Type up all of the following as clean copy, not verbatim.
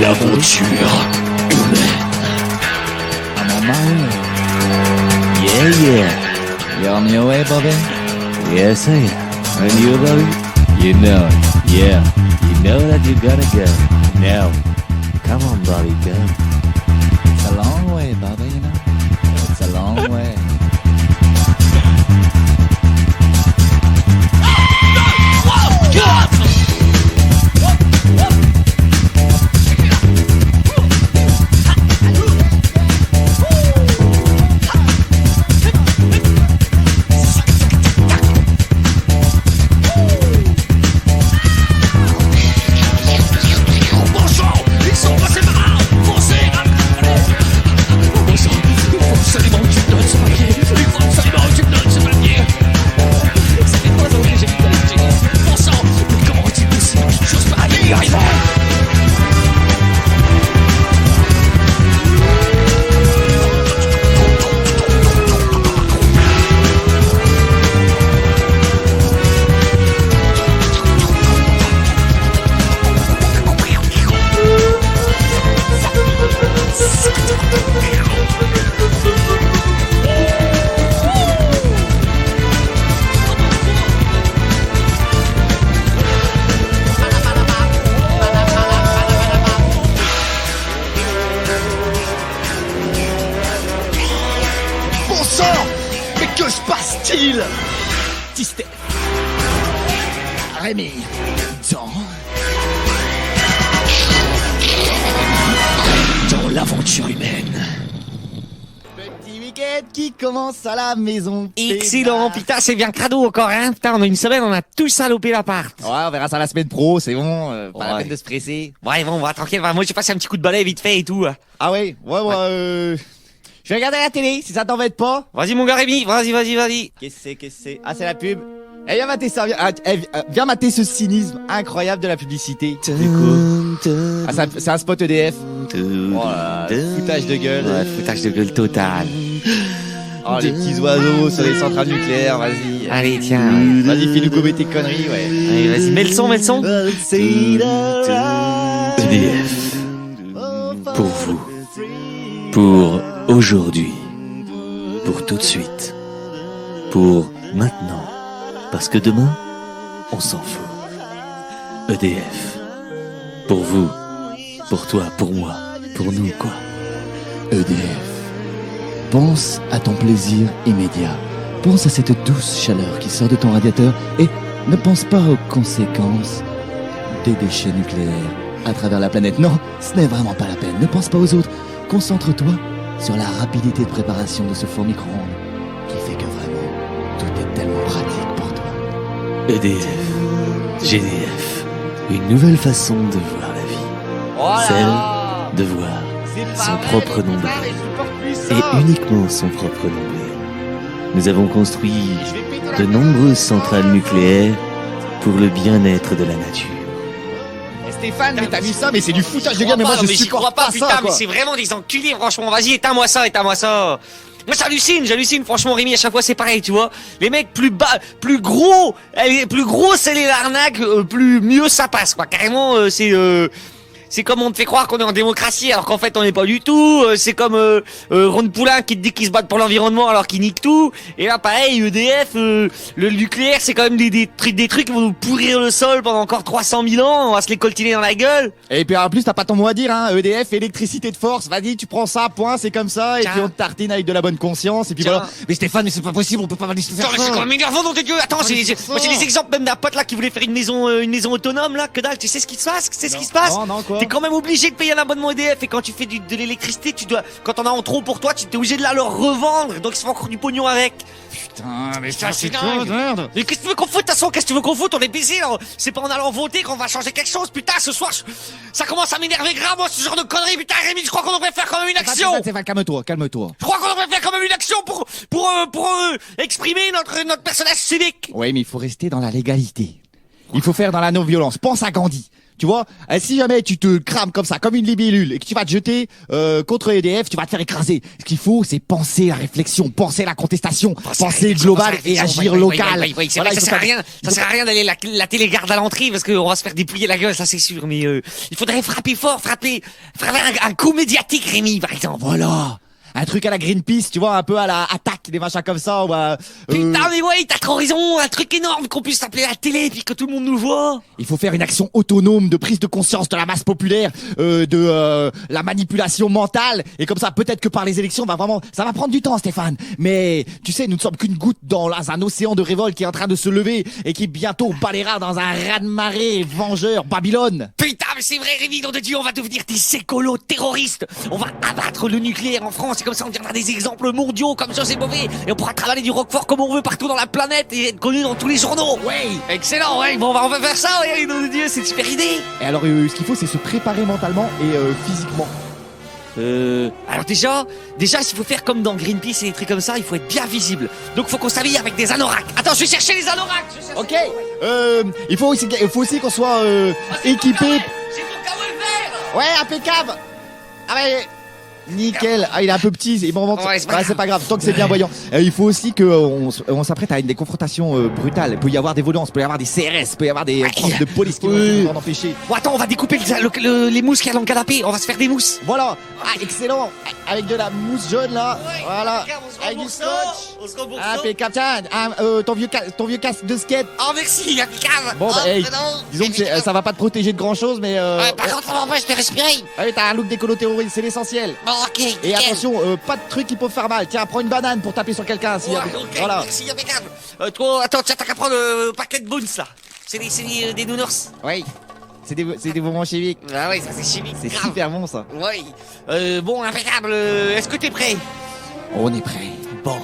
L'aventure humaine. I'm on my way. Yeah. You on your way, Bobby? Yes, I am. And you, Bobby? You know it. Yeah. You know that you gotta go. Now. Come on, Bobby, go. It's a long way, Bobby, you know? It's a long way. Que se passe-t-il? Tistet, Rémi, dans l'aventure humaine. Petit week-end qui commence à la maison. Excellent, putain, c'est bien crado encore, hein. Putain, on a une semaine, on a tout salopé l'appart. Ouais, on verra ça la semaine pro, c'est bon, pas la peine de se presser. Ouais, bon, va tranquille, moi j'ai passé un petit coup de balai vite fait et tout. Ah ouais, je vais regarder la télé, si ça t'embête pas. Vas-y mon gars Rémi, vas-y. Qu'est-ce que c'est? Ah, c'est la pub. Eh, viens mater ça, viens mater ce cynisme incroyable de la publicité. C'est quoi? Ah, c'est un spot EDF. Voilà, foutage de gueule. Ouais, foutage de gueule total. Oh, les petits oiseaux sur les centrales nucléaires, vas-y. Allez, tiens. Vas-y, fais-nous gober tes conneries, ouais. Allez, vas-y, mets le son. EDF. Pour vous. Pour aujourd'hui. Pour tout de suite. Pour maintenant. Parce que demain, on s'en fout. EDF. Pour vous. Pour toi, pour moi. Pour nous, quoi. EDF. Pense à ton plaisir immédiat. Pense à cette douce chaleur qui sort de ton radiateur et ne pense pas aux conséquences des déchets nucléaires à travers la planète. Non, ce n'est vraiment pas la peine. Ne pense pas aux autres. Concentre-toi sur la rapidité de préparation de ce four micro-ondes qui fait que vraiment, tout est tellement pratique pour toi. EDF. GDF. Une nouvelle façon de voir la vie. Celle de voir son propre nombril. Et uniquement son propre nombril. Nous avons construit de nombreuses centrales nucléaires pour le bien-être de la nature. Stéphane, mais t'as mis ça, mais c'est du foutage de gueule, mais moi je supporte pas ça, putain, quoi. Mais c'est vraiment des enculés, franchement, vas-y, éteins-moi ça. Moi j'hallucine, franchement Rémi, à chaque fois c'est pareil, tu vois. Les mecs plus bas, plus gros c'est les arnaques, plus mieux ça passe, quoi. Carrément, c'est comme on te fait croire qu'on est en démocratie alors qu'en fait on n'est pas du tout. C'est comme Ron Poulain qui te dit qu'il se bat pour l'environnement alors qu'il nique tout. Et là pareil, EDF, le nucléaire c'est quand même des trucs qui vont nous pourrir le sol pendant encore 300 000 ans. On va se les coltiner dans la gueule. Et puis en plus t'as pas ton mot à dire, hein. EDF, électricité de force, vas-y tu prends ça, point, c'est comme ça. Tiens. Et puis on te tartine avec de la bonne conscience. Et puis Tiens. voilà. Mais Stéphane, mais c'est pas possible, on peut pas laisser faire Attends, c'est ça. quand même énervant, nom de Dieu. Attends, moi j'ai des exemples même d'un pote là qui voulait faire une maison autonome là. Que dalle, tu sais ce qui se passe? Non, quoi. T'es quand même obligé de payer un abonnement EDF et quand tu fais de l'électricité, quand on a en trop pour toi, tu t'es obligé de la leur revendre. Donc ils se font encore du pognon avec. Putain, mais Ça, c'est quoi, dingue. merde. Mais qu'est-ce que tu veux qu'on foute, de toute façon? Qu'est-ce que tu veux qu'on foute? On est baisés, là. C'est pas en allant voter qu'on va changer quelque chose. Putain, ce soir, ça commence à m'énerver grave, moi, ce genre de conneries. Putain, Rémi, je crois qu'on devrait faire quand même une action. Stéphane, calme-toi. Je crois qu'on devrait faire quand même une action pour exprimer notre personnage civique. Oui, mais il faut rester dans la légalité. Il faut faire dans la non-violence. Pense à Gandhi. Tu vois, si jamais tu te crames comme ça, comme une libellule, et que tu vas te jeter contre EDF, tu vas te faire écraser. Ce qu'il faut, c'est penser la réflexion, penser la contestation, penser global et agir local. Oui, c'est vrai, ça sert à rien d'aller la télégarde à l'entrée parce qu'on va se faire dépouiller la gueule, ça c'est sûr. Mais il faudrait frapper fort, frapper un coup médiatique, Rémi, par exemple. Voilà. Un truc à la Greenpeace, tu vois, un peu à la attaque, des machins comme ça. Putain, mais ouais, t'as trop raison, un truc énorme qu'on puisse s'appeler à la télé puis que tout le monde nous voit. Il faut faire une action autonome de prise de conscience de la masse populaire, de la manipulation mentale. Et comme ça, peut-être que par les élections, ça va prendre du temps, Stéphane. Mais tu sais, nous ne sommes qu'une goutte dans un océan de révolte qui est en train de se lever et qui bientôt balayera dans un raz-de-marée vengeur Babylone. Putain, mais c'est vrai, Rémi, nom de Dieu, on va devenir des écolos terroristes. On va abattre le nucléaire en France. Comme ça, on deviendra des exemples mondiaux comme José Bové. Et on pourra travailler du Roquefort comme on veut partout dans la planète et être connu dans tous les journaux. Ouais. Excellent, ouais. Bon, on va faire ça, ouais, nom de Dieu, c'est une super idée. Et alors, ce qu'il faut, c'est se préparer mentalement et physiquement. Alors déjà, s'il faut faire comme dans Greenpeace et des trucs comme ça, il faut être bien visible. Donc faut qu'on s'habille avec des anoraks. Attends, je vais chercher les anoraks. Ok. Il faut aussi qu'on soit équipé. C'est pour KOL vert. Ouais, impeccable. Ah ouais. Nickel. Ah, il est un peu petit. Ouais, c'est pas grave. Tant que c'est bien voyant. Il faut aussi qu'on s'apprête à des confrontations brutales. Il peut y avoir des violences, il peut y avoir des CRS, il peut y avoir des forces de police qui vont en empêcher. Bon, attends, on va découper les mousses qu'il y a dans le canapé. On va se faire des mousses. Voilà. Ah, excellent. Avec de la mousse jaune là. Ouais, voilà. Avec du scotch. Impeccable. Tiens, ton vieux casque de skate. Oh, merci, impeccable. Bon, disons que ça va pas te protéger de grand chose, mais par contre, ça m'empêche de respirer. ouais, t'as un look d'écolo terroriste, c'est l'essentiel. Bon, ok. Et attention, pas de trucs qui peuvent faire mal. Tiens, prends une banane pour taper sur quelqu'un. Voilà. Merci, impeccable. Attends, tiens, t'as qu'à prendre le paquet de boons là. C'est des nounours. Oui. C'est des moments chimiques. Ah ouais, ça c'est chimique. C'est grave. super bon ça. Oui. Bon, impeccable. Est-ce que t'es prêt? On est prêt. Bon,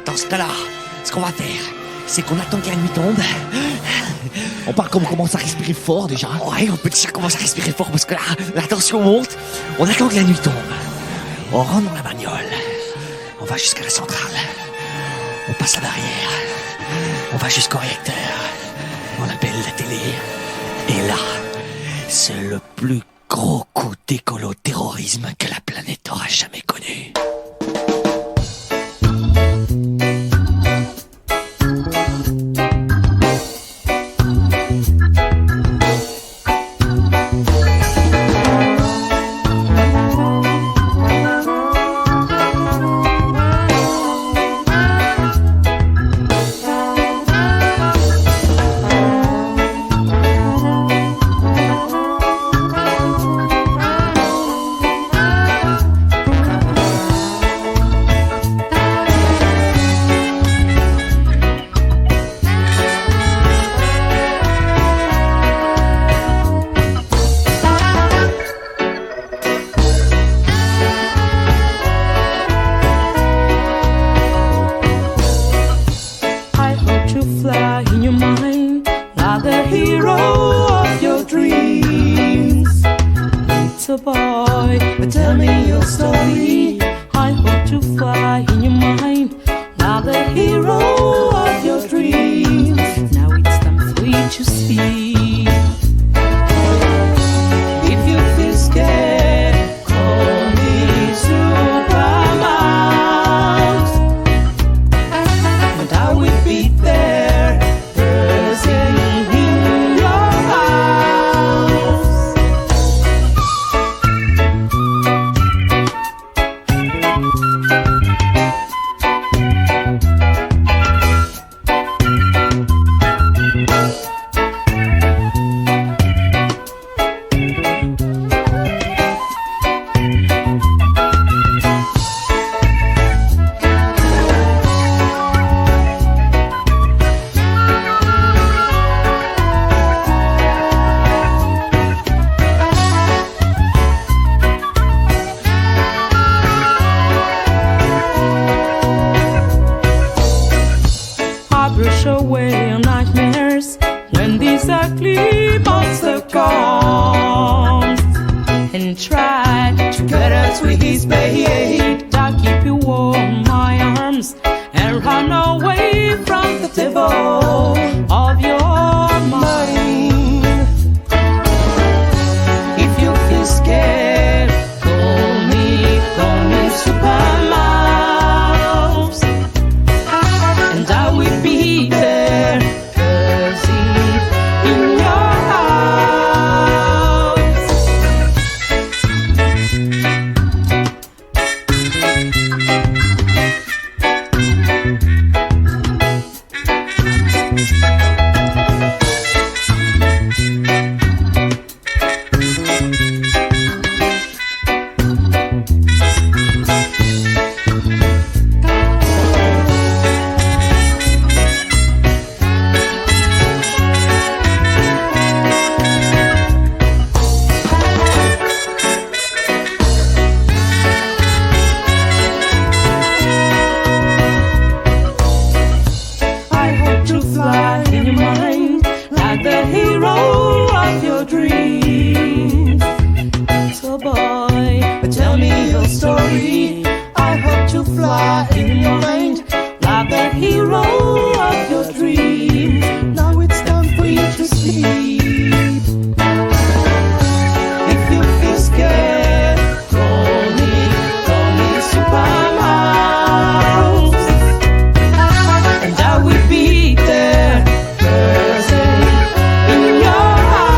dans ce cas-là, ce qu'on va faire, c'est qu'on attend que la nuit tombe. On commence à respirer fort déjà. Ouais, on peut déjà commencer à respirer fort parce que là, la tension monte. On attend que la nuit tombe. On rentre dans la bagnole. On va jusqu'à la centrale. On passe la barrière. On va jusqu'au réacteur. On appelle la télé. Et là, c'est le plus gros coup d'écolo-terrorisme que la planète aura jamais connu. please, babe, I'll keep you warm in my arms and run away from the devil of your mind. If you feel scared, call me Super Mouse, and I will be there, cozy in your house. I hope to fly in your mind like the hero of your dreams. So boy, tell me your story. I hope to fly in your mind like the hero of your dreams. Now it's time for you to sleep. If you feel scared, call me Super Mouse, and I will be there, present in your house.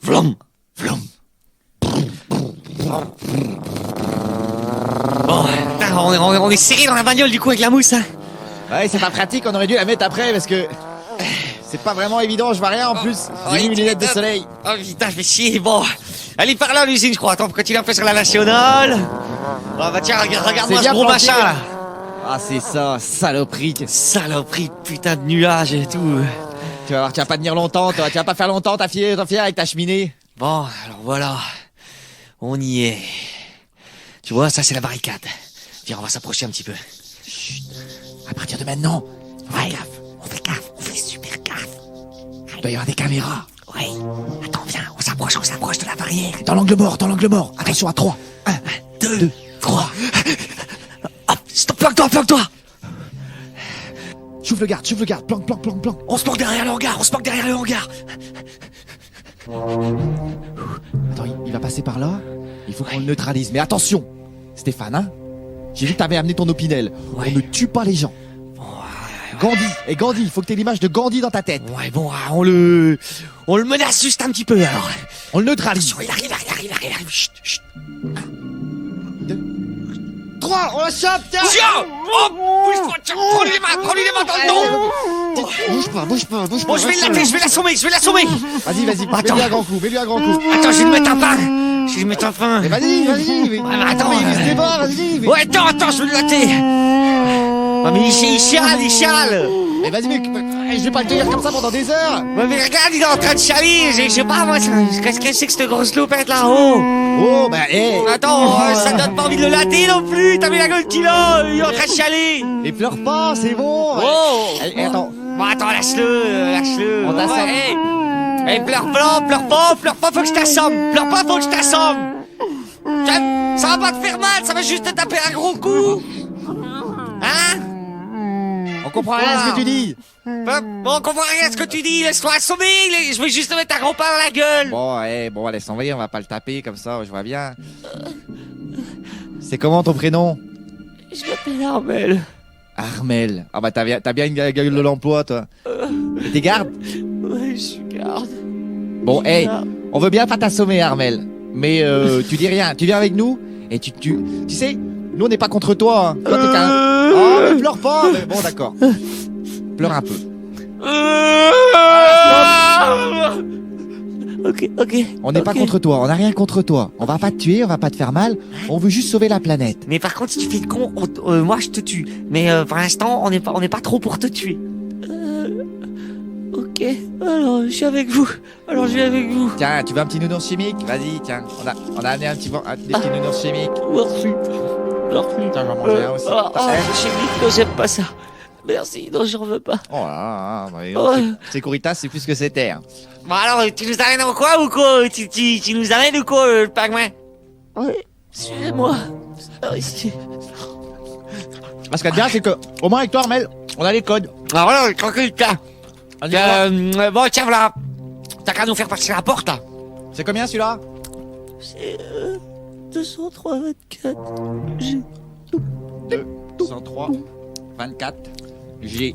Vlom. Bon, putain, on est serré dans la bagnole du coup avec la mousse, hein. Ouais, c'est pas pratique, on aurait dû la mettre après parce que c'est pas vraiment évident, je vois rien en plus. J'ai mis mes lunettes de soleil. Oh putain, je vais chier. Bon, allez par là l'usine, je crois. Attends, on continue un peu sur la nationale. Oh bah tiens, regarde-moi C'est ce bien gros planqué, machin là. Ah, c'est ça, saloperie. Saloperie de putain de nuages et tout. Tu vas voir, tu vas pas tenir longtemps, tu vas pas faire longtemps ta fière avec ta cheminée. Bon, alors voilà, on y est. Tu vois, ça c'est la barricade. Viens, on va s'approcher un petit peu. À partir de maintenant, Ouais, on fait super gaffe. il doit y avoir des caméras. Ouais, attends, viens, on s'approche de la barrière. Dans l'angle mort. Attention à 3. 1, 2, 3. Hop, stop, planque-toi. J'ouvre le garde, planque. On se planque derrière le hangar, Attends, il va passer par là. Il faut qu'on le neutralise. Mais attention, Stéphane, hein. J'ai vu que t'avais amené ton opinel. Ouais. On ne tue pas les gens. Gandhi, il faut que t'aies l'image de Gandhi dans ta tête. Ouais, bon, on le menace juste un petit peu alors. On le neutralise. Attention, il arrive. Chut. 3, on le chope, tiens. Tiens, hop, bouge-toi, tiens, prends-lui les mains dans le dos. Bouge pas. Bon, je vais l'assommer. Vas-y, Attends. mets-lui un grand coup. Attends, je vais lui mettre un pain. Mais vas-y. mais attends, il se débat, vas-y. Ouais, attends, je vais le latter. Ah, mais il chiale. Mais vas-y, mais je vais pas le tenir comme ça pendant des heures. Ouais, mais regarde, il est en train de chialer. Je sais pas, moi, qu'est-ce que c'est que cette grosse lopette là-haut? Oh, bah, Attends, ça donne pas envie de le latter non plus. T'as vu la gueule qu'il a? Il est en train de chialer. Et pleure pas, c'est bon. Oh. Attends. Bon, attends, lâche-le. On t'assomme. Hey, pleure pas, faut que je t'assomme. Ça va pas te faire mal, ça va juste te taper un gros coup. Hein? On comprend rien à ce que tu dis. Bon, on comprend rien à ce que tu dis, laisse-toi assommer, je vais juste te mettre un gros pain dans la gueule. Bon, laisse tomber, on va pas le taper comme ça, je vois bien. C'est comment ton prénom? Je m'appelle Armel. Armel. Ah bah t'as bien une gueule de l'emploi, toi. Et t'es garde? Ouais, je suis garde. Bon, on veut bien pas t'assommer, Armel. Mais tu dis rien, tu viens avec nous et tu sais, nous on n'est pas contre toi. Hein. Toi t'es qu'un... Oh, mais pleure pas. Mais bon, d'accord. Pleure un peu. ok. On n'est pas contre toi, on n'a rien contre toi. On va pas te tuer, on va pas te faire mal. On veut juste sauver la planète. Mais par contre, si tu fais le con, moi je te tue. Mais pour l'instant, on n'est pas trop pour te tuer. Ok, alors je suis avec vous. Tiens, tu veux un petit nounours chimique? Vas-y, tiens. On a amené des petits nounours chimiques. Merci. Tiens, j'en mange un aussi. Chimique, non, j'aime pas ça. Merci, non, j'en veux pas. Oh là là, Oh. Securitas, c'est plus que c'était. Hein. Bon alors, tu nous amènes en quoi ou quoi? Tu nous amènes ou quoi, le pingouin? Oui, suivez-moi. Alors ici. Ce qu'il y a de bien, c'est que, au moins avec toi, Armel, on a les codes. Alors voilà, tranquille, tiens. Bon, tiens, voilà. T'as qu'à nous faire passer la porte, là. C'est combien celui-là? C'est 203, 24. G. 203, 24, G.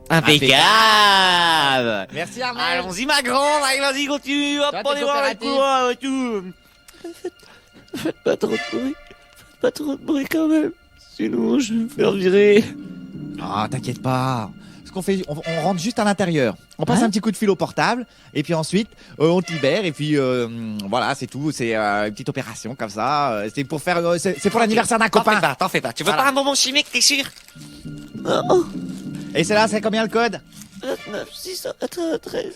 Impeccable. Merci Armel. Allons-y, ma grande. Allez, vas-y, continue. Hop, Toi, on t'es est voir le coopérative. couloir et tout. Faites pas trop de bruit quand même. Sinon, je vais me faire virer. Ah, t'inquiète pas. Ce qu'on fait, on rentre juste à l'intérieur. On passe un petit coup de fil au portable, et puis ensuite, on te libère, et puis voilà, c'est tout. C'est une petite opération comme ça. C'est pour faire, c'est pour l'anniversaire d'un copain. T'en fais pas. Tu veux Voilà. pas un bonbon chimique, t'es sûr? Non. Et c'est là, c'est combien le code? 29 693.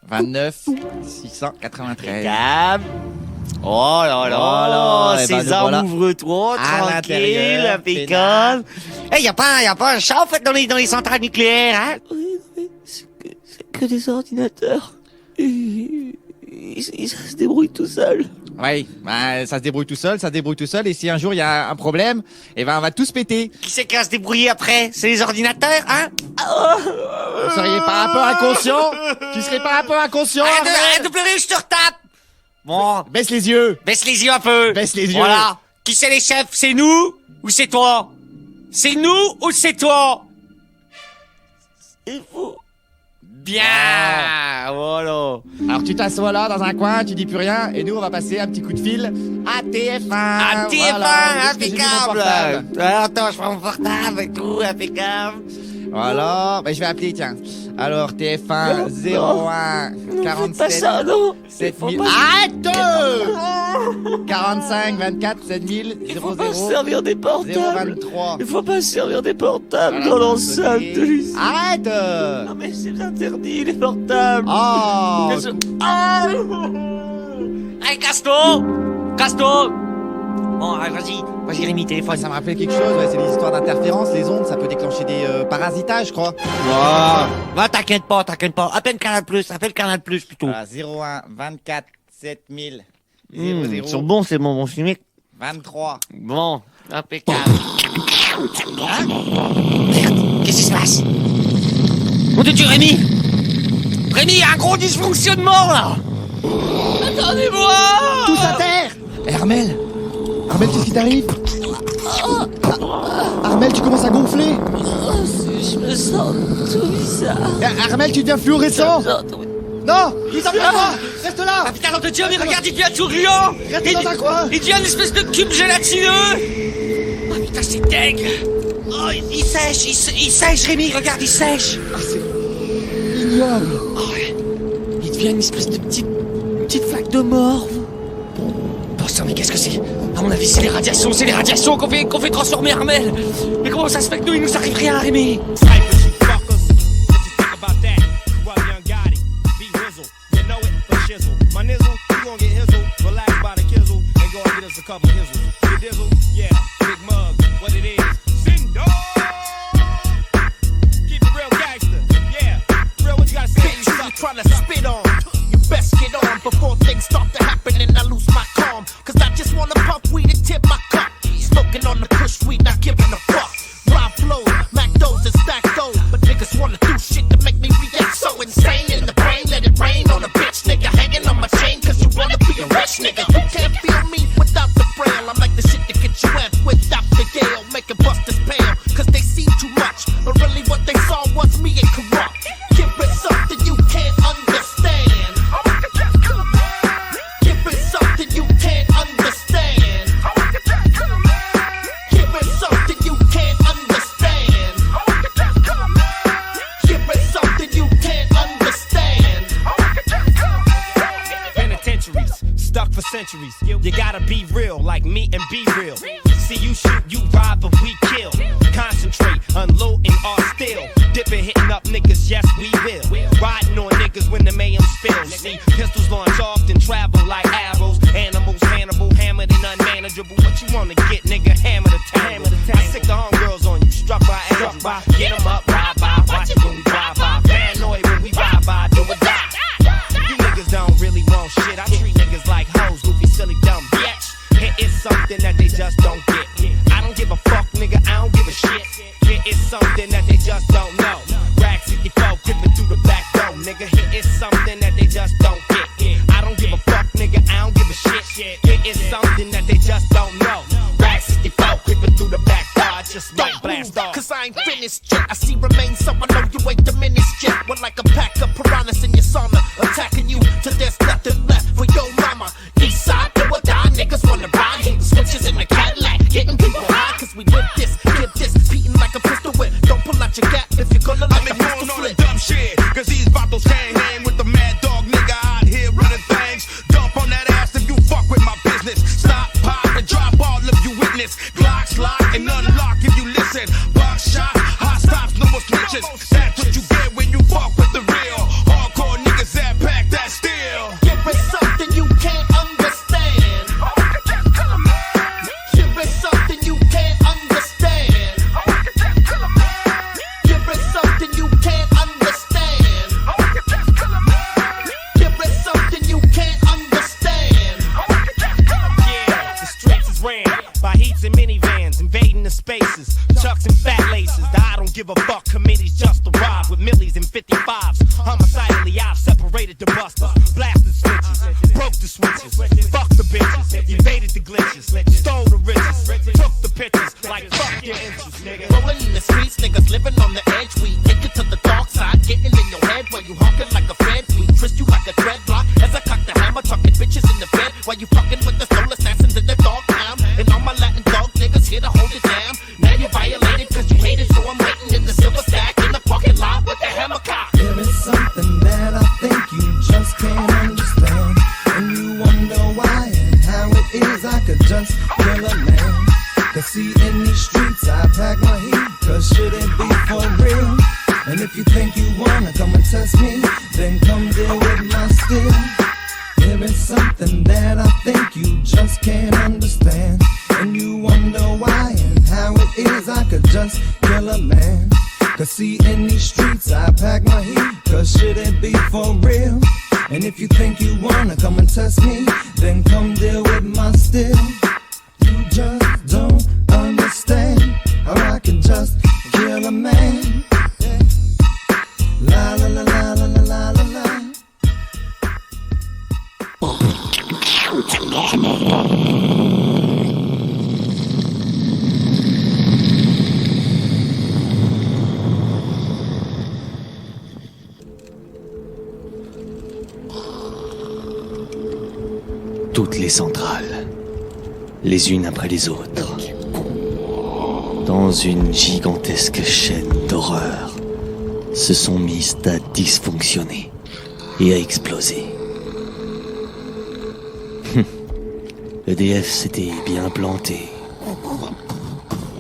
29 693. Calme. Oh là là, Oh, et ben, César, voilà. ouvre-toi, À tranquille, l'intérieur, impeccable. Eh, y a pas un chat, en fait, dans les centrales nucléaires, hein? Oui, c'est que des ordinateurs. Ça se débrouille tout seul. Oui, bah, ça se débrouille tout seul, et si un jour il y a un problème, eh ben on va tous péter. Qui c'est qui va se débrouiller après? C'est les ordinateurs, hein? Vous seriez pas un peu inconscient? Tu serais pas un peu inconscient? Armel Arrête de pleurer, je te retape! Bon, Baisse les yeux. baisse les yeux un peu. Baisse les yeux. Voilà. Qui c'est les chefs? C'est nous ou c'est toi? C'est nous ou c'est toi? C'est vous. Bien. Voilà. Alors tu t'assois là dans un coin, tu dis plus rien, et nous on va passer un petit coup de fil à TF1. Ah, TF1, Voilà, parce que j'ai mis mon impeccable. portable. Alors, attends, je prends mon portable et tout, impeccable. Voilà, bah, je vais appeler, tiens. Alors TF1 01 47 Pas ça, non. 7000. Faut pas- Arrête 45 24 7000 Il faut pas se 00 servir des portables. 023. Il faut pas se servir des portables Voilà, dans l'enceinte sonner. de l'usine. Arrête Non mais c'est interdit les portables. Oh Qu'est-ce- Ah Allez, casse-toi. Casse-toi. Bon, allez, vas-y Rémi, téléphone. Ça me rappelle quelque chose, ouais, c'est des histoires d'interférence, les ondes, ça peut déclencher des parasitages, je crois. Va, t'inquiète pas. Appelle Canal+, plutôt. Voilà, 01 24 7000 00 Ils sont bons, ces bonbons chimiques. 23. Bon, impeccable. Hein? Merde, qu'est-ce qui se passe? On te tue, Rémi! Rémi, il y a un gros dysfonctionnement, là! Attendez-moi! Tous à terre. Armel, qu'est-ce qui t'arrive? Armel, tu commences à gonfler. Je me sens tout bizarre. Armel, tu deviens fluorescent. Non, il s'en vient pas. Reste là. Ah putain, non, te mais regarde, il devient tout gluant! Reste dans un coin. Il devient une espèce de cube gélatineux! Ah putain, c'est dingue! Oh, il sèche, Rémi, regarde, il sèche! Ignoble. Oh, ouais. Il devient une espèce de petite flaque de morve. Bon sang, mais qu'est-ce que c'est? À mon avis, c'est les radiations qu'on fait transformer Armel. Mais comment ça se fait que nous, il nous arrive rien, Rémi? Trying to spit on, you best get on before things start to happen and I lose my calm. Cause I just wanna pump weed and tip my cup. Smoking on the push weed, not giving a fuck. Rob flows, Mac those and stack those. But niggas wanna do shit to make me react so insane in the brain. Let it rain on a bitch nigga hanging on my chain. Cause you wanna be a rich nigga. You can't feel me without the braille. I'm like the shit to get you wet without the Yale. Making busters pale. Cause they see too much. But really what they saw was me and corrupt. Give it something you can't understand. for centuries. You gotta be real, like me and be real. See, you shoot, you rob, but we kill. Concentrate, unloading our steel. Dipping, hitting up niggas, yes we will. Riding on niggas when the mayhem spills. See, pistols launch off, then travel like arrows. Animals, Hannibal, hammered and unmanageable. What you wanna get, nigga? Hammer the town. I sick the homegirls on you, struck by angels. Get 'em up, ride by, watch it when we drive by. Paranoid when we ride by, do or die. You niggas don't really want shit. I treat niggas like hoes, goofy, silly, dumb bitch. Here is something that they just don't get. I don't give a fuck, nigga, I don't give a shit. Here is something that they just don't know. Rag 64, creeping through the back door, nigga. Here is something that they just don't get. I don't give a fuck, nigga, I don't give a shit. Here is something that they just don't know. Rag 64, creeping through the back door, I just might blast off. Cause I ain't finished yet. I see remains, so I know you ain't diminished yet. We're like a pack of piranhas in your sauna, attacking you till there's nothing left for your mama. East side, do or die, niggas wanna ride. Hit the switches in the Cadillac, getting people high. Cause we whip this, give this, beating like a pistol whip. Don't pull out your gap if you're gonna like a pistol on the flip. dumb shit, cause these bottles can't hang with the mad dog nigga out here running things. Dump on that ass if you fuck with my business. Stop, pop, and drop all of you witness. Glocks lock and unlock if you listen. Box shot, hot stops, no more switches. That's what you get when you fuck with the real hardcore niggas that pack that steel. Give it something you can't understand. Give it something you can't understand. Give it something you can't understand. Give it something you can't understand. Yeah, the streets is ran by heats and minivans, invading the spaces, chucks and fat laces. The I don't give a fuck committees just arrived with millies and 55s. Homicidally, I've separated the busters, blasted switches, broke the switches, fucked the bitches, evaded the glitches, stole the riches, took the pictures like fuck your inches, nigga. Rolling in the streets, niggas living on the edge. We take it to the dark side, getting in your head while you honking like a Fed. We twist you like a dreadlock as I cock the hammer, chucking bitches in the bed while you fucking with the soul assassins in the dog town. And all my Latin dog niggas here to hold it down. Now you violated cause you hated, so I'm waiting in the silver stack in the parking lot with the hammer cock. There is something that I think you just can't understand, and you wonder why and how it is I could just kill a man. Cause see, in these streets I pack my heat, cause shit it be for real. And if you think you wanna come and test me, then come deal with my steel. There is something that I think you just can't understand, and you wonder why and how it is I could just kill a man. Cause see, in these streets I pack my heat, cause shit it be for real. And if you think you wanna come and test me, then come deal with my steel. You just don't understand how I can just kill a man. La la la la la la la la. Toutes les centrales, les unes après les autres, dans une gigantesque chaîne d'horreur, se sont mises à dysfonctionner et à exploser. EDF s'était bien planté.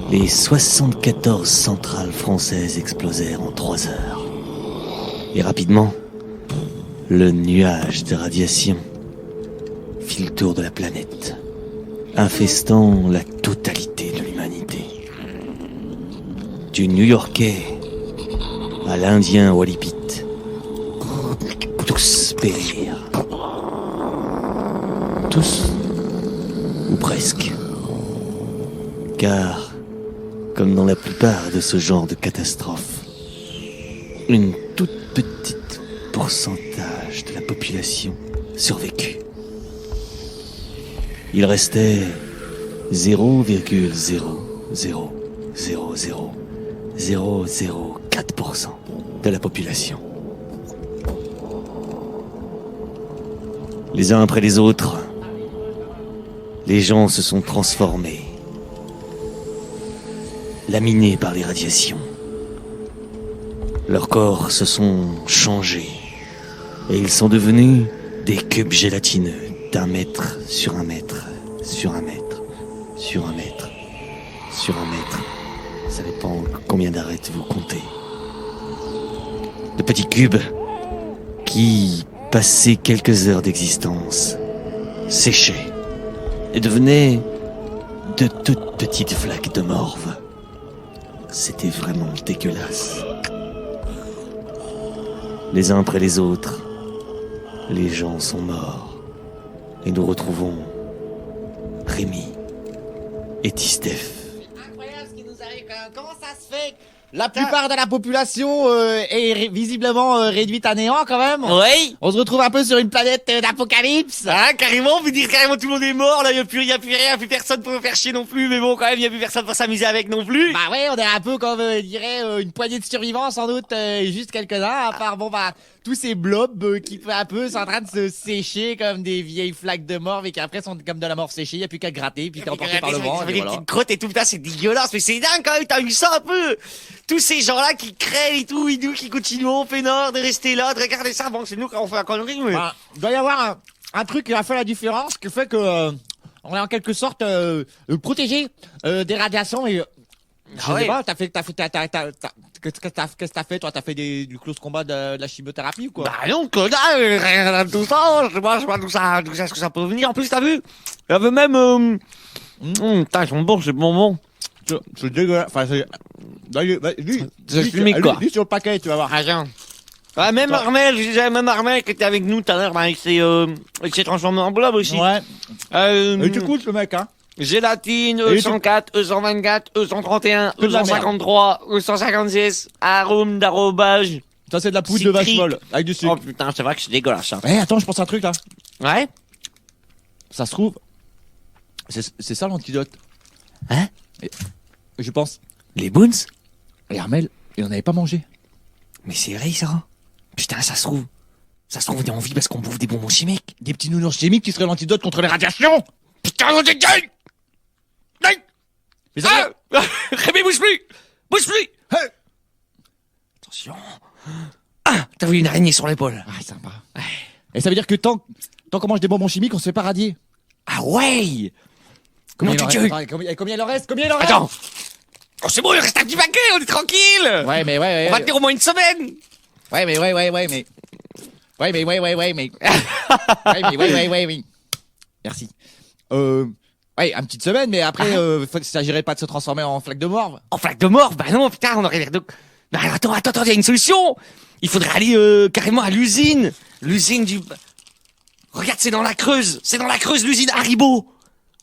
Les 74 centrales françaises explosèrent en 3 heures. Et rapidement, le nuage de radiation fit le tour de la planète, infestant la totalité de l'humanité. Du New-Yorkais à l'Indien Wallipit, tous périrent. Tous, ou presque. Car, comme dans la plupart de ce genre de catastrophes, une toute petite pourcentage de la population survécut. Il restait 0,0000004% de la population. Les uns après les autres, les gens se sont transformés, laminés par les radiations. Leurs corps se sont changés et ils sont devenus des cubes gélatineux un mètre sur un mètre, sur un mètre, sur un mètre, sur un mètre. Ça dépend combien d'arêtes vous comptez. De petits cubes qui, passé quelques heures d'existence, séchaient et devenaient de toutes petites flaques de morve. C'était vraiment dégueulasse. Les uns après les autres, les gens sont morts. Et nous retrouvons Rémi et Tistef. Incroyable ce qui nous arrive quand même. Comment ça se fait? La plupart de la population est visiblement réduite à néant quand même. Ouais. On se retrouve un peu sur une planète d'apocalypse. Ah, carrément, vous dire carrément tout le monde est mort, là, y a plus rien, plus personne pour faire chier non plus, mais bon, quand même, y a plus personne pour s'amuser avec non plus. Bah ouais, on est un peu comme, je dirais, une poignée de survivants sans doute, juste quelques-uns, à part, bon bah, tous ces blobs qui peu à peu sont en train de se sécher comme des vieilles flaques de morve et qui après sont comme de la morve séchée, y a plus qu'à gratter, puis t'es emporté par le vent. Ça fait Et des voilà. petites crottes et tout, putain, c'est dégueulasse, mais c'est dingue quand même, t'as vu ça un peu? Tous ces gens-là qui crèvent et tout, et nous qui continuons, peinards, de rester là, de regarder ça, bon, c'est nous quand on fait la connerie, mais... Bah, il doit y avoir un truc qui a fait la différence, qui fait que on est en quelque sorte protégé des radiations et je sais pas, qu'est-ce que t'as fait toi? T'as fait du close combat de la chimiothérapie ou quoi? Bah non, que dalle, rien de tout ça, je sais pas tout ça, ce que ça peut venir. En plus, t'as vu? Il y avait même, putain, ils sont bons, c'est bonbons. C'est dégueulasse. Enfin, c'est... C'est chimique, quoi. Dis sur le paquet, tu vas voir. Ah, tiens. Ouais, même Armel, je disais, même Armel qui était avec nous tout à l'heure, bah, il s'est transformé en blob aussi. Ouais. Et tu coûtes le mec, hein. Gélatine, E104, E124, E131, Que de la E153, E156, arôme d'arrobage. Ça, c'est de la poudre de vache molle, avec du sucre. Oh putain, c'est vrai que c'est dégueulasse, ça. Eh, attends, je pense à un truc, là. Ouais? Ça se trouve, c'est ça l'antidote. Hein? Et je pense. Les Boons? Et Armel, il en avait pas mangé. Mais c'est vrai, ça? Putain, ça se trouve, on est en vie parce qu'on bouffe des bonbons chimiques. Des petits nounours chimiques qui seraient l'antidote contre les radiations. Putain, on est gueule! Mais ça Rémi, bouge plus! Bouge plus! Hey. Attention. Ah, t'as vu une araignée sur l'épaule. Ah, sympa. Et ça veut dire que tant qu'on mange des bonbons chimiques, on se fait pas radier. Ah ouais! Comment tu Combien il en reste? Attends! Oh, c'est bon, il reste un petit paquet, on est tranquille! Ouais, mais ouais. On va tenir au moins une semaine! Ouais, mais. Oui. Merci. Ouais, une petite semaine, mais après, il s'agirait pas de se transformer en flaque de morve. En flaque de mort? Bah non, putain, on aurait l'air de... Bah attends, il y a une solution! Il faudrait aller carrément à l'usine! L'usine du... Regarde, c'est dans la Creuse, l'usine Haribo!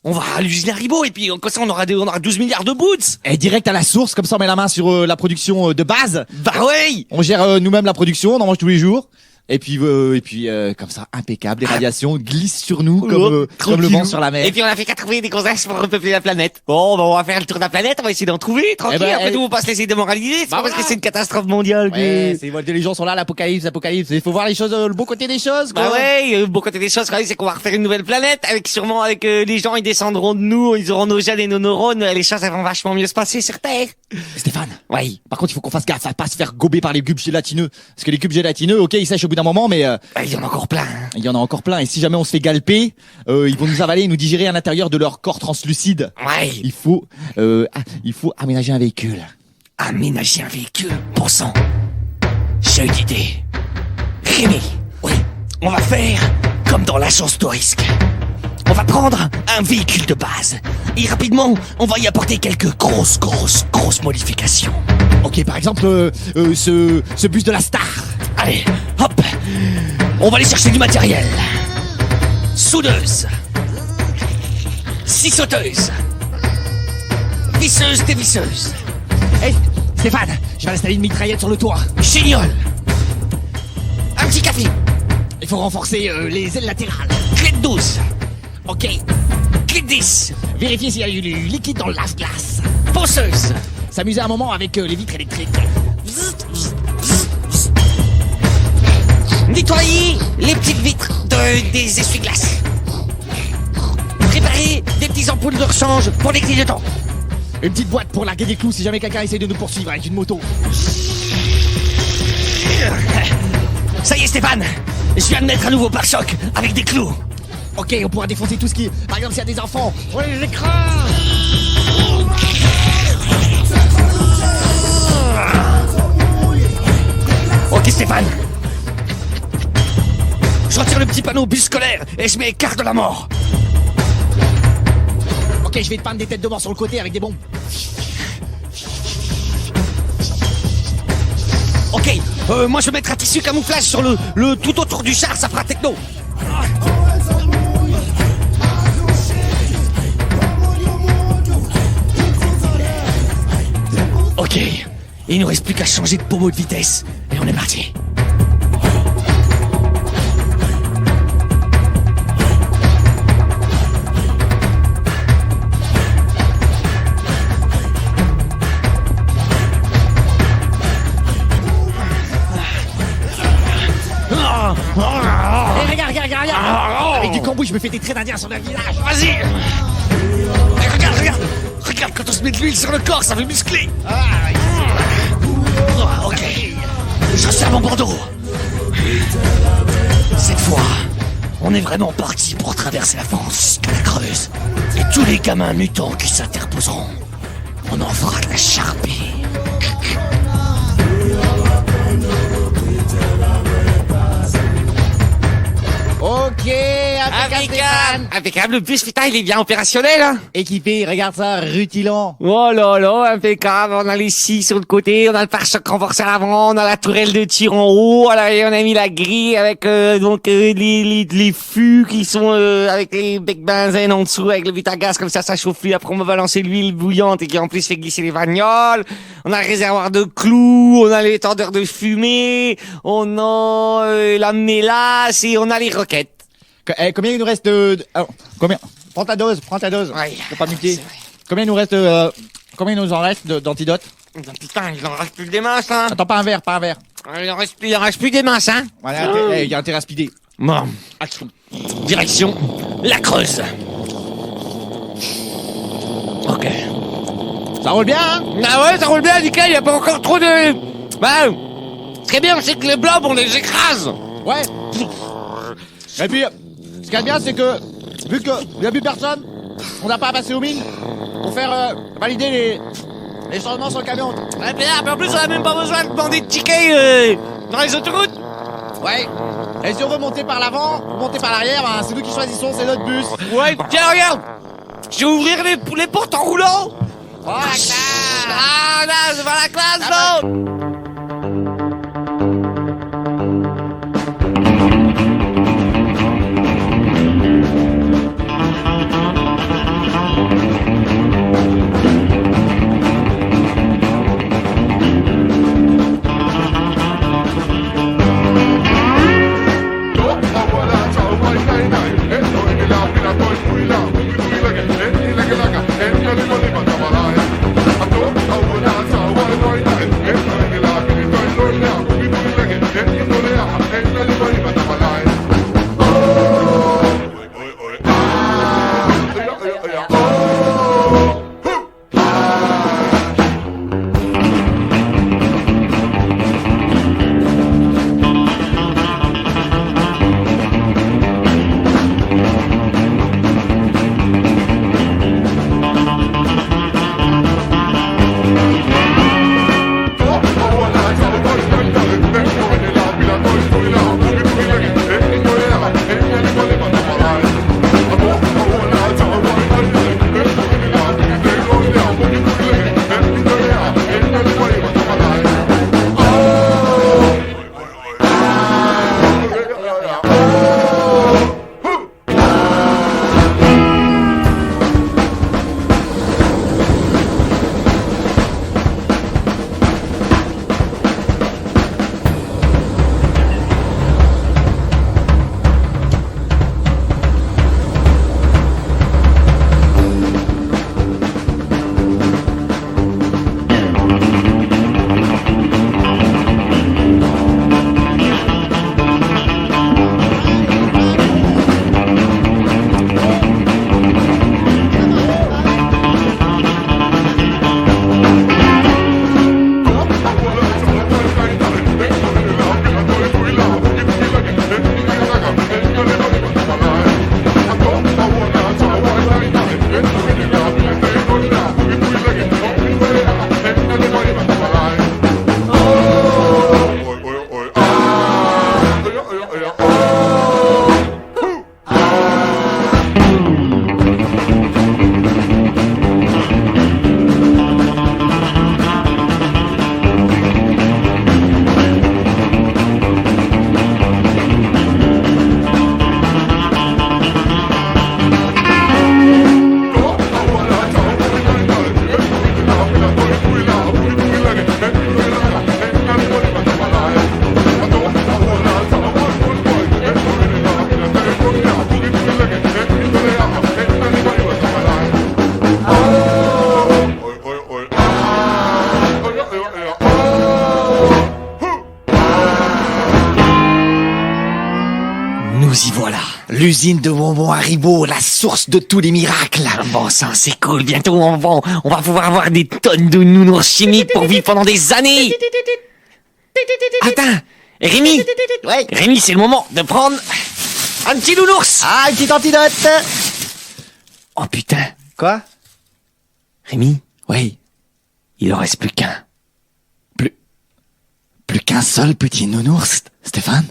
On va à l'usine Haribo et puis comme ça on aura 12 milliards de boots. Et direct à la source, comme ça on met la main sur la production de base. Bah ouais. On gère nous-mêmes la production, on en mange tous les jours. Et puis comme ça, impeccable, les radiations glissent sur nous comme le vent sur la mer. Et puis on a fait qu'à trouver des conseils pour repeupler la planète. Bon, bah on va faire le tour de la planète, on va essayer d'en trouver, tranquille. Après tout, on va pas se laisser démoraliser, c'est pas parce que c'est une catastrophe mondiale que... Ouais, les gens sont là, l'apocalypse. Il faut voir les choses, le beau côté des choses, quoi. Bah ouais, le beau côté des choses, c'est qu'on va refaire une nouvelle planète, avec les gens, ils descendront de nous, ils auront nos gènes et nos neurones, les choses, elles vont vachement mieux se passer sur Terre. Stéphane. Oui. Par contre, il faut qu'on fasse gaffe à pas se faire gober par les cubes gélatineux. Parce que les cubes gélatineux, ok, ils sèchent au bout d'un moment, mais il y en a encore plein. Hein. Il y en a encore plein. Et si jamais on se fait galper, ils vont nous avaler et nous digérer à l'intérieur de leur corps translucide. Ouais. Il faut aménager un véhicule. Aménager un véhicule? Bon sang. J'ai une idée. Rémi. Oui. On va faire comme dans l'agence de risque. On va prendre un véhicule de base. Et rapidement, on va y apporter quelques grosses modifications. Ok, par exemple, ce bus de la star. Allez, hop. On va aller chercher du matériel. Soudeuse. Scie sauteuse. Visseuse dévisseuse. Hey, Stéphane, je vais installer une mitraillette sur le toit. Chignol. Un petit café. Il faut renforcer les ailes latérales. Clé de 12. Ok. Clé de 10. Vérifier s'il y a eu du liquide dans le lave-glace. Ponceuse. S'amuser un moment avec les vitres électriques. Nettoyer les petites vitres des essuie-glaces. Préparer des petits ampoules de rechange pour les clignotants. Une petite boîte pour larguer des clous si jamais quelqu'un essaie de nous poursuivre avec une moto. Ça y est Stéphane, je viens de mettre un nouveau pare-choc avec des clous. Ok, on pourra défoncer tout ce qui... Par exemple, s'il y a des enfants, on les écrase. Ok Stéphane. Je retire le petit panneau bus scolaire et je mets quart de la mort. Ok, je vais te peindre des têtes de mort sur le côté avec des bombes. Ok, moi je vais mettre un tissu camouflage sur le tout autour du char, ça fera techno. Ok, il nous reste plus qu'à changer de pommeau de vitesse et on est parti. Regarde. Avec du cambouis, je me fais des traits d'Indien sur le visage. Vas-y. Regarde, quand on se met de l'huile sur le corps, ça fait muscler. Ok, je serre mon bandeau. Cette fois, on est vraiment parti pour traverser la France jusqu'à la Creuse. Et tous les gamins mutants qui s'interposeront, on en fera de la charpie. Ok, Impeccable, le bus, putain, il est bien opérationnel, hein. Équipé, regarde ça, rutilant. Oh là là, impeccable, on a les scies sur le côté, on a le pare-choc renforcé à l'avant, on a la tourelle de tir en haut, on a mis la grille avec les fûts qui sont avec les becs benzène en dessous, avec le but à gaz, comme ça chauffe plus, après on va balancer l'huile bouillante et qui en plus fait glisser les bagnoles, on a le réservoir de clous, on a l'étendeur de fumée, on a la mélasse et on a les roquettes. Combien il nous reste de... Alors, combien? Prends ta dose. Ouais. Faut pas muter. Combien il nous reste combien il nous en reste d'antidote? Putain, il en reste plus que des masses, hein. Attends, pas un verre. Il en reste plus des masses, hein. Voilà, il y a intérêt à speeder. Bon. Action. Direction la Creuse. Ok. Ça roule bien, hein? Ah ouais, ça roule bien, nickel, y a pas encore trop de... Bah, ce qui est bien, c'est que les blobs, on les écrase. Ouais. Et puis, ce qui est bien, c'est que, vu qu'il n'y a plus personne, on n'a pas à passer aux mines pour faire valider les changements sur le camion. Ouais, mais en plus, on a même pas besoin de demander de tickets dans les autoroutes. Ouais. Et si on veut monter par l'avant, ou monter par l'arrière, ben, c'est nous qui choisissons, c'est notre bus. Ouais, tiens, regarde. Je vais ouvrir les portes en roulant. Oh, la classe. Ah, là, c'est pas la classe, non. Hey, Nous y voilà. L'usine de bonbons Haribo, la source de tous les miracles. Bon sang, c'est cool. Bientôt, on va pouvoir avoir des tonnes de nounours chimiques pour vivre pendant des années. Attends, Rémi. Ouais. Rémi, c'est le moment de prendre un petit nounours. Ah, un petit antidote. Oh putain. Quoi? Rémi, Oui. il en reste plus qu'un. Plus qu'un seul petit nounours, Stéphane?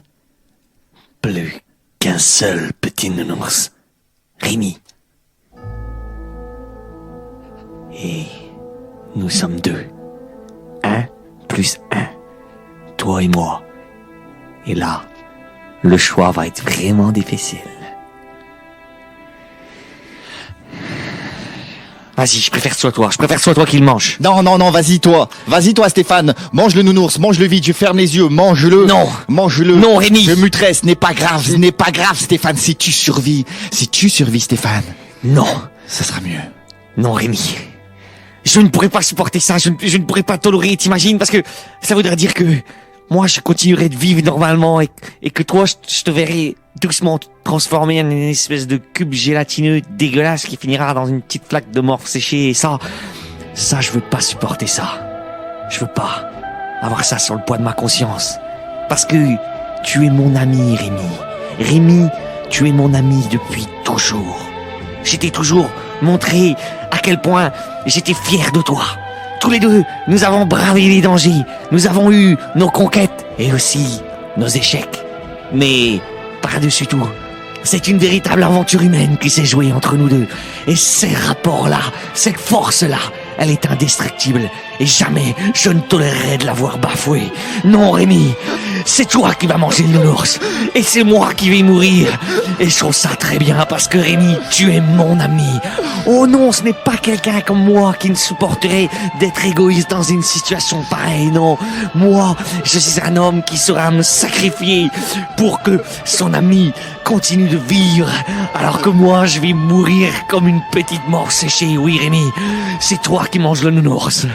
Plus qu'un seul petit nounours. Rémi. Et nous sommes deux. 1 plus 1. Toi et moi. Et là, le choix va être vraiment difficile. Vas-y, je préfère que ce soit toi qui le mange. Non, vas-y toi, Stéphane, mange le nounours, mange-le vite, je ferme les yeux, mange-le. Non. Mange-le. Non, Rémi. Je muterai, ce n'est pas grave, Stéphane, si tu survis, Stéphane, Non. ça sera mieux. Non, Rémi. Je ne pourrais pas supporter ça, je ne pourrais pas tolérer, t'imagines, parce que ça voudrait dire que moi, je continuerais de vivre normalement et que toi, je te verrais doucement transformer en une espèce de cube gélatineux dégueulasse qui finira dans une petite flaque de morve séchée. Et ça, je veux pas supporter ça. Je veux pas avoir ça sur le poids de ma conscience. Parce que tu es mon ami, Rémi. Rémi, tu es mon ami depuis toujours. J'étais toujours montré à quel point j'étais fier de toi. Tous les deux, nous avons bravé les dangers. Nous avons eu nos conquêtes et aussi nos échecs. Mais par-dessus tout, c'est une véritable aventure humaine qui s'est jouée entre nous deux. Et ces rapports-là, cette force-là, elle est indestructible. Et jamais je ne tolérerai de la voir bafouée. Non, Rémi, c'est toi qui vas manger le nounours. Et c'est moi qui vais mourir. Et je trouve ça très bien parce que Rémi, tu es mon ami. Oh non, ce n'est pas quelqu'un comme moi qui ne supporterait d'être égoïste dans une situation pareille. Non, moi, je suis un homme qui saura me sacrifier pour que son ami continue de vivre. Alors que moi, je vais mourir comme une petite mort séchée. Oui, Rémi, c'est toi qui manges le nounours.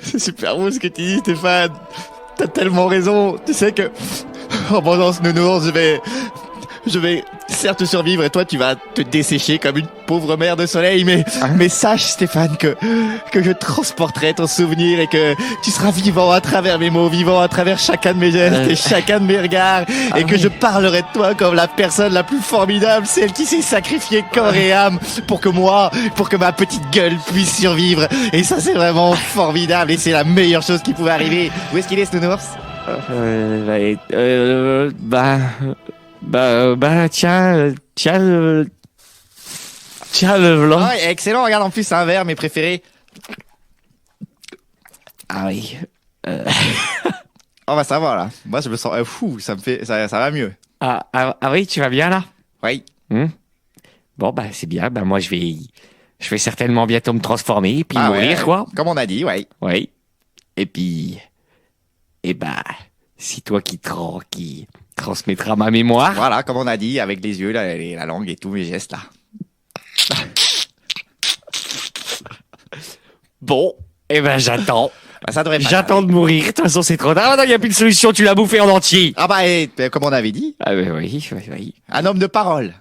C'est super beau ce que tu dis, Stéphane. T'as tellement raison. Tu sais que, en mangeant ce nounours, je vais certes survivre et toi tu vas te dessécher comme une pauvre mère de soleil, mais sache, Stéphane, que je transporterai ton souvenir et que tu seras vivant à travers mes mots, vivant à travers chacun de mes gestes et chacun de mes regards, et que je parlerai de toi comme la personne la plus formidable, celle qui s'est sacrifiée corps et âme pour que ma petite gueule puisse survivre. Et ça, c'est vraiment formidable et c'est la meilleure chose qui pouvait arriver. Où est-ce qu'il est, ce nounours? Tiens le blanc. Ah, excellent, regarde, en plus c'est un verre, mes préférés. Ah oui. Oh bah ça va là. Moi je me sens fou, ça va mieux. Ah oui, tu vas bien là? Oui. Bon bah c'est bien, bah moi je vais certainement bientôt me transformer puis mourir, ouais, quoi. Comme on a dit, ouais. Oui. Et puis c'est toi qui transmettra ma mémoire. Voilà, comme on a dit, avec les yeux, la langue et tous mes gestes là. Bon, et ben j'attends. Bah, ça devrait pas J'attends de mourir. De toute façon, c'est trop tard. Il n'y a plus de solution. Tu l'as bouffé en entier. Ah bah, comme on avait dit. Ah oui. Un homme de parole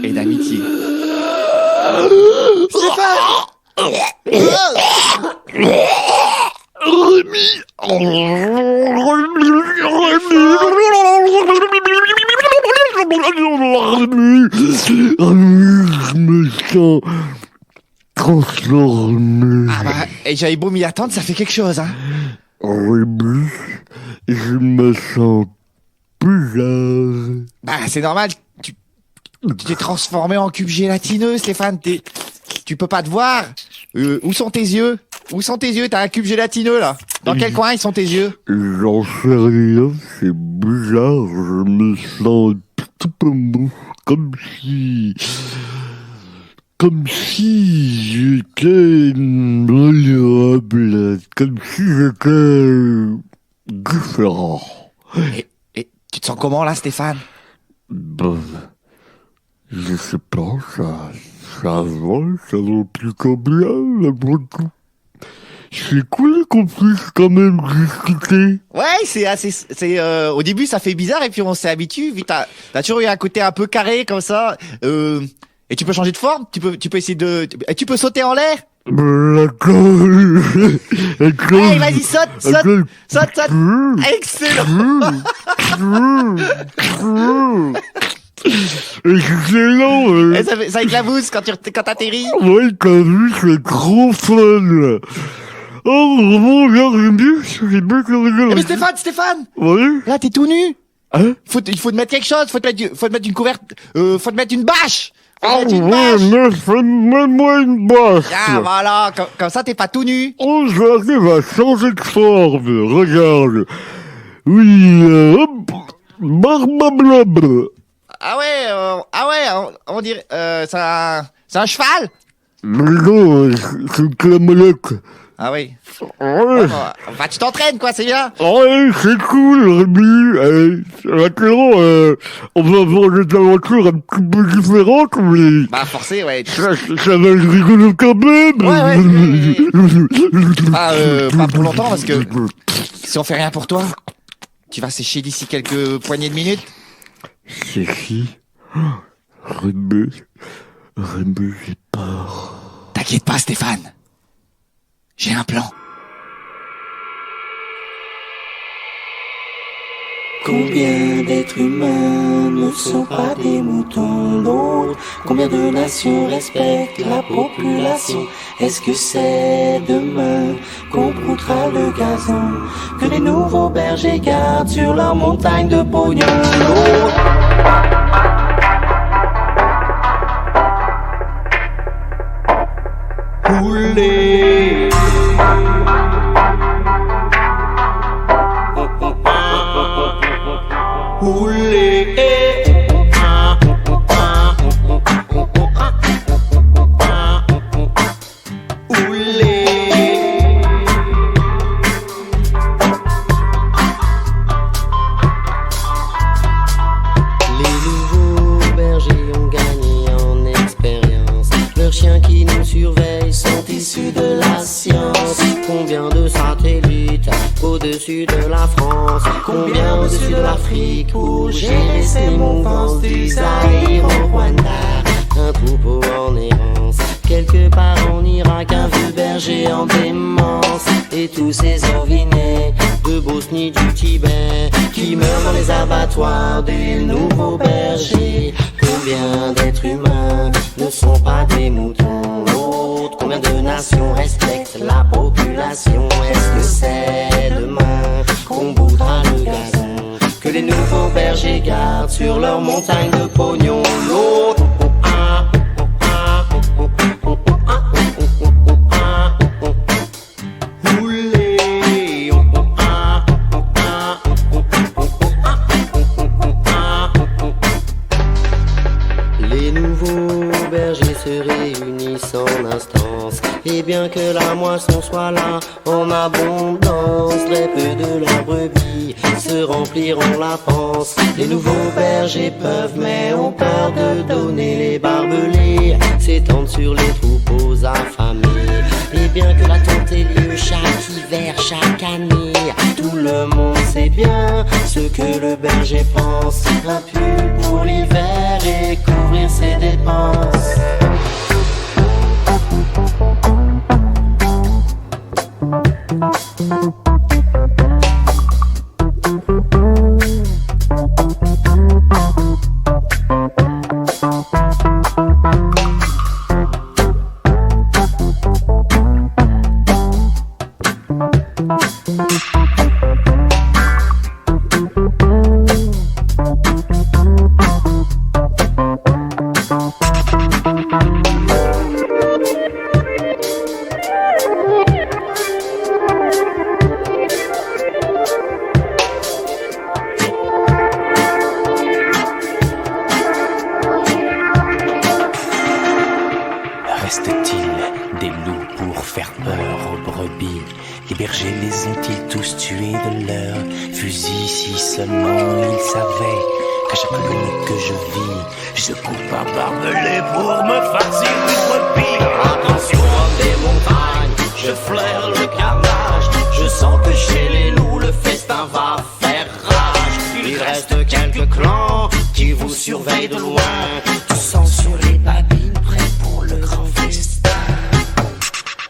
et d'amitié. Transformé. Ah bah, et j'avais beau m'y attendre, ça fait quelque chose, hein. Rémi, je me sens bizarre. Bah, c'est normal, tu t'es transformé en cube gélatineux, Stéphane, tu peux pas te voir. Où sont tes yeux? T'as un cube gélatineux, là. Dans quel coin ils sont tes yeux? J'en sais rien, c'est bizarre, je me sens un petit peu mou, comme si j'étais vulnérable, comme si j'étais différent. Et tu te sens comment, là, Stéphane? Bon, je sais pas, ça va plus comme bien, après tout. c'est cool qu'on puisse quand même discuter. Ouais, au début ça fait bizarre et puis on s'est habitué. Vite, t'as toujours eu un côté un peu carré comme ça. Et tu peux changer de forme. Tu peux essayer et tu peux sauter en l'air. Allez, vas-y, saute. Excellent. Excellent. Ça éclabousse quand t'atterris. Ouais, t'as vu, c'est trop fun. Oh, vraiment, j'aime bien. Mais Stéphane. Ouais. Là, t'es tout nu. Hein? Il faut te mettre quelque chose. Faut te mettre une couverte. Faut te mettre une bâche. Ah ouais, mets-moi une bâche. Ah voilà, comme ça t'es pas tout nu. Oh, j'arrive à changer de forme. Regarde. Oui, hop. Barbablob. Ah ouais, on dirait, c'est un cheval. Mais non, c'est une clamolette. Ah oui. Ouais. Bah, tu t'entraînes, quoi, c'est bien. Ouais, c'est cool, Rémi. Maintenant, on va avoir des aventures un petit peu différentes, mais... Bah, forcé, ouais. Ça va être rigolo quand même. Ouais. Pas pour longtemps, parce que si on fait rien pour toi, tu vas sécher d'ici quelques poignées de minutes. C'est qui? Rémi, j'ai peur. T'inquiète pas, Stéphane. J'ai un plan. Combien d'êtres humains ne sont pas des moutons l'autre? Combien de nations respectent la population? Est-ce que c'est demain qu'on broutera le gazon, que les nouveaux bergers gardent sur leur montagne de pognon l'autre? Rouler. Au-dessus de la France, combien au-dessus de l'Afrique, pour gérer ces mouvances du Zaïre au Rwanda, un troupeau en errance, quelque part en Irak, un vieux berger en démence, et tous ces orvinés de Bosnie du Tibet, qui meurent dans les abattoirs des nouveaux bergers. Combien d'êtres humains ne sont pas des moutons l'autre? Combien de nations respectent la population? Est-ce que c'est demain qu'on boudra le gazon, que les nouveaux bergers gardent sur leur montagne de pognon l'autre? Les nouveaux bergers se réunissent en instance, et bien que la moisson soit là en abondance, très peu de leurs brebis se rempliront la panse. Les nouveaux bergers peuvent mais ont peur de donner. Les barbelés s'étendent sur les troupeaux affamés, et bien que l'attente ait lieu chaque hiver, chaque année, tout le monde sait bien ce que le berger pense. Un pull pour l'hiver et couvrir ses dépenses. Reste-t-il des loups pour faire peur aux brebis? Les bergers les ont-ils tous tués de leurs fusils? Si seulement ils savaient qu'à chaque nuit que je vis, je coupe un barbelé pour me farcir une brebis. Attention homme des montagnes, je flaire le carnage. Je sens que chez les loups le festin va faire rage. Il reste quelques clans qui vous surveillent de loin. Du sang sur les babines, prêts pour le grand festin.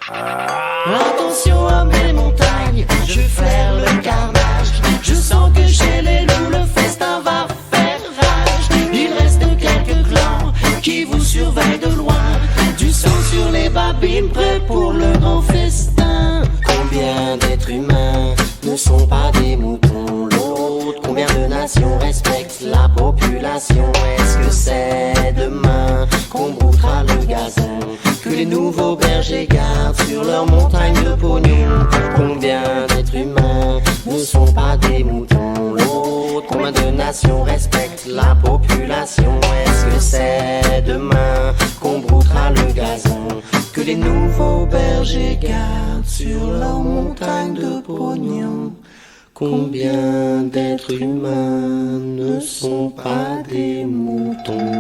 Attention à mes montagnes, je flaire le carnage. Je sens que chez les loups le festin va faire rage. Il reste quelques clans qui vous surveillent de loin. Du sang sur les babines, prêts pour le grand festin. Combien d'êtres humains ne sont pas des moutons l'autre? Combien de nations respectent la population? Est-ce que c'est demain qu'on broutera le gazon, que les nouveaux bergers gardent sur leur montagne de pognon? Combien d'êtres humains ne sont pas des moutons l'autre? Combien de nations respectent la population? Est-ce que c'est demain qu'on broutera le gazon, que les nouveaux bergers gardent sur leur montagne de pognon? Combien d'êtres humains ne sont pas des moutons?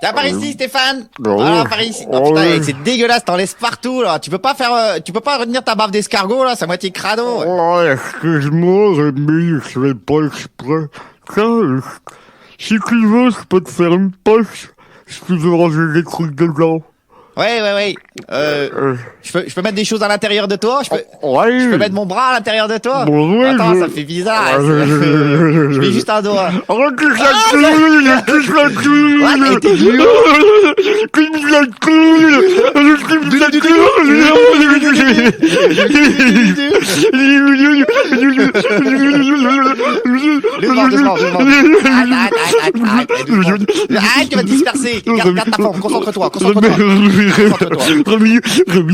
Tiens, par ici, Stéphane. Voilà, par ici. Oh putain, c'est dégueulasse, t'en laisses partout, là. Tu peux pas retenir ta baffe d'escargot, là, c'est à moitié crado. Oh, excuse-moi, Rémi, je fais pas exprès. Tiens, si tu veux, je peux te faire une poche, si tu veux ranger des trucs dedans. Ouais. Je peux mettre des choses à l'intérieur de toi? Je peux mettre mon bras à l'intérieur de toi? Bon, attends, ça fait bizarre. Je mets juste un doigt. Touche la couille! Touche la couille! Ouais, t'es dur. Touche la couille! Touche la Arrête, tu vas te disperser. Garde ta forme, concentre-toi. Rémi,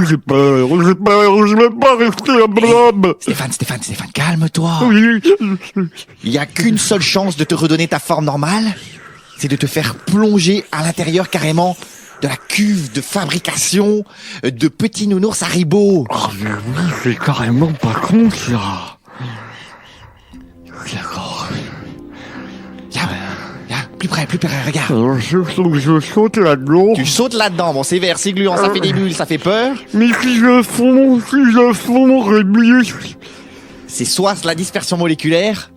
j'ai peur, je vais pas rester un blâme. Stéphane, calme-toi. Oui. Il y a qu'une seule chance de te redonner ta forme normale, c'est de te faire plonger à l'intérieur carrément de la cuve de fabrication de petits nounours Haribo. Oh mais oui, c'est carrément pas con ça. D'accord. Viens, plus près, regarde. Je saute là-dedans. Tu sautes là-dedans, bon c'est vert, c'est gluant, ça fait des bulles, ça fait peur. Mais si je fonds, Rémi. C'est soit la dispersion moléculaire,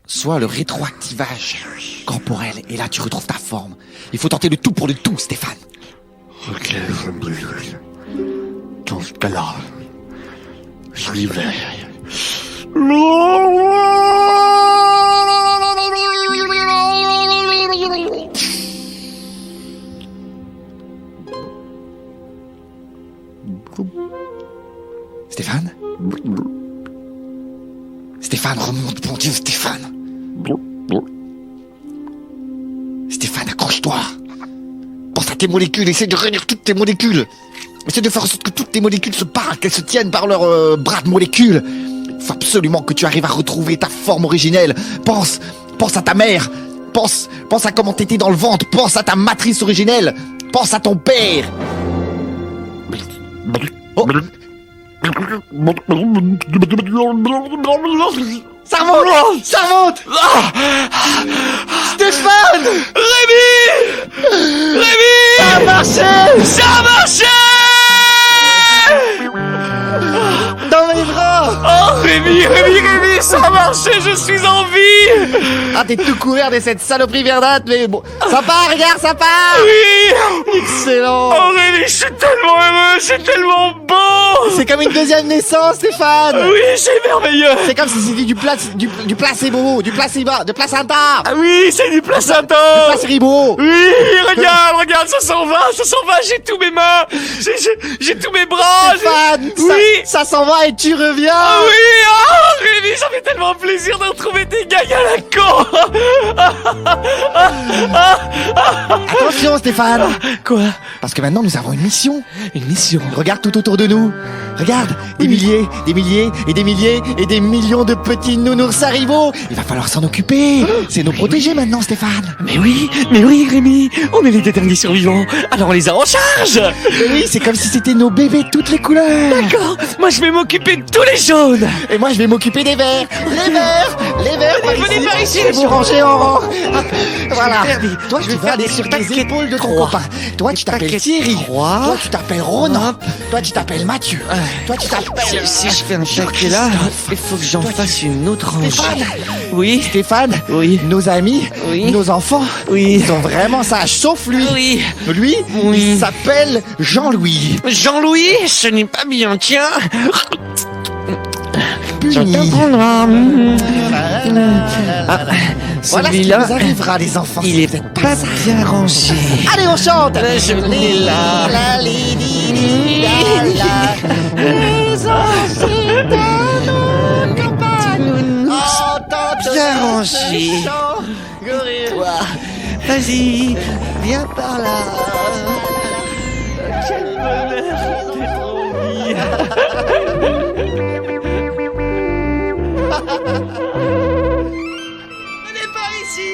soit le rétroactivage corporel. Et là tu retrouves ta forme. Il faut tenter le tout pour le tout, Stéphane. Ok, dans ce cas-là, je y vais. Stéphane, remonte, bon Dieu, Stéphane, accroche-toi. Pense à tes molécules, essaie de réunir toutes tes molécules. Essaie de faire en sorte que toutes tes molécules se parlent, qu'elles se tiennent par leurs bras de molécules. Il faut absolument que tu arrives à retrouver ta forme originelle. Pense à ta mère. Pense à comment t'étais dans le ventre. Pense à ta matrice originelle. Pense à ton père. Oh. Ça remonte. Stéphane! Rémi! Ça a marché! Dans mes bras! Oh Rémi, ça a marché, je suis en vie! Ah, t'es tout couvert de cette saloperie verdâtre, mais bon, ça part, regarde, ça part! Oui! Excellent! Oh Rémi, je suis tellement heureux, c'est tellement beau! C'est comme une deuxième naissance, Stéphane! Oui, c'est merveilleux! C'est comme si c'était du placebo, du placenta! Ah oui, c'est du placenta! Du placeribo! Oui, regarde, ça s'en va, j'ai tous mes mains! J'ai tous mes bras! Stéphane! Oui! Ça s'en va et tu reviens! Ah oui! Oh Rémi, ça fait tellement plaisir de retrouver tes gags à la con! Attention, Stéphane! Quoi? Parce que maintenant, nous avons une mission. Une mission? Regarde tout autour de nous. Regarde, des milliers et des millions de petits nounours Haribo. Il va falloir s'en occuper. C'est nos protégés maintenant, Stéphane. Mais oui, Rémi, on est les deux derniers survivants, alors on les a en charge. Mais oui, c'est comme si c'était nos bébés de toutes les couleurs. D'accord, moi je vais m'occuper de tous les jaunes. Et moi je vais m'occuper des verts. Les verts. Venez par ici, vous ranger en rang. Voilà. vais faire des- Toi, je tu vais vas faire aller des sur les paquets épaules de ton 3. copain. Toi, Des tu t'appelles paquets Thierry. 3. Toi, tu t'appelles Ronan. Hop. Toi, tu t'appelles Mathieu. Toi, tu t'appelles... Si je fais un paquet là, il faut que j'en fasse une autre rangée. Stéphane. Oui. Stéphane, Oui. nos amis, Oui. nos enfants, Oui. ils sont vraiment sages, sauf lui. Oui. Lui, Oui. il s'appelle Jean-Louis. Jean-Louis, ce n'est pas bien, tiens. Puni. Je t'apprendrai. Ah, Voilà ce qui celui-là, nous arrivera, les enfants. il si est vous êtes pas bien rangé. Allez, on chante. Je l'ai là. La, li, di, di, la, la. Les anciens de nos campagnes entendent Bien ce rangé. chant. Toi, Vas-y. viens par là. Quel bonheur d'être en vie. Venez par ici.